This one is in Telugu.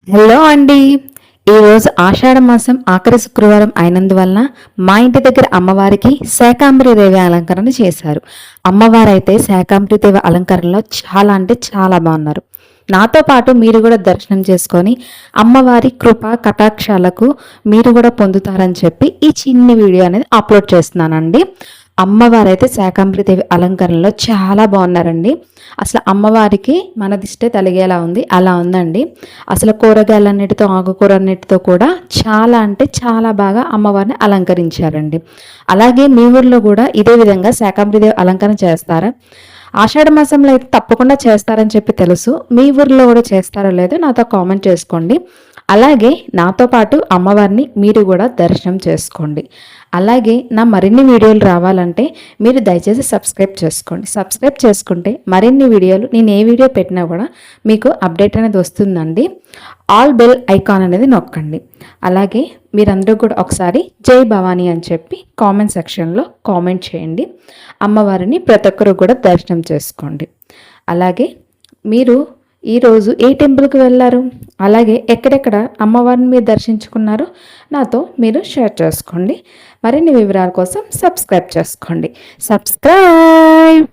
హలో అండి. ఈరోజు ఆషాఢ మాసం ఆఖరి శుక్రవారం అయినందువలన మా ఇంటి దగ్గర అమ్మవారికి శాకాంబరి దేవి అలంకరణ చేశారు. అమ్మవారైతే శాకాంబరి దేవి అలంకరణలో చాలా అంటే చాలా బాగున్నారు. నాతో పాటు మీరు కూడా దర్శనం చేసుకొని అమ్మవారి కృప కటాక్షాలకు మీరు కూడా పొందుతారని చెప్పి ఈ చిన్ని వీడియో అనేది అప్లోడ్ చేస్తున్నానండి. అమ్మవారైతే శాకాంబరిదేవి అలంకరణలో చాలా బాగున్నారండి. అసలు అమ్మవారికి మన దిష్టే తలిగేలా ఉంది, అలా ఉందండి. అసలు కూరగాయలన్నిటితో ఆకుకూరన్నిటితో కూడా చాలా అంటే చాలా బాగా అమ్మవారిని అలంకరించారండి. అలాగే మీ ఊర్లో కూడా ఇదే విధంగా శాకాంబరిదేవి అలంకరణ చేస్తారా? ఆషాఢ మాసంలో అయితే తప్పకుండా చేస్తారని చెప్పి తెలుసు. మీ ఊర్లో కూడా చేస్తారో లేదో నాతో కామెంట్ చేసుకోండి. అలాగే నాతో పాటు అమ్మవారిని మీరు కూడా దర్శనం చేసుకోండి. అలాగే నా మరిన్ని వీడియోలు రావాలంటే మీరు దయచేసి సబ్స్క్రైబ్ చేసుకోండి. సబ్స్క్రైబ్ చేసుకుంటే మరిన్ని వీడియోలు నేను ఏ వీడియో పెట్టినా కూడా మీకు అప్డేట్ అనేది వస్తుందండి. ఆల్ బెల్ ఐకాన్ అనేది నొక్కండి. అలాగే మీరందరూ కూడా ఒకసారి జై భవానీ అని చెప్పి కామెంట్ సెక్షన్లో కామెంట్ చేయండి. అమ్మవారిని ప్రతి ఒక్కరు కూడా దర్శనం చేసుకోండి. అలాగే మీరు ఈరోజు ఏ టెంపుల్కి వెళ్ళారు, అలాగే ఎక్కడెక్కడ అమ్మవారిని మీరు దర్శించుకున్నారో నాతో మీరు షేర్ చేసుకోండి. మరిన్ని వివరాల కోసం సబ్స్క్రైబ్ చేసుకోండి. సబ్స్క్రైబ్.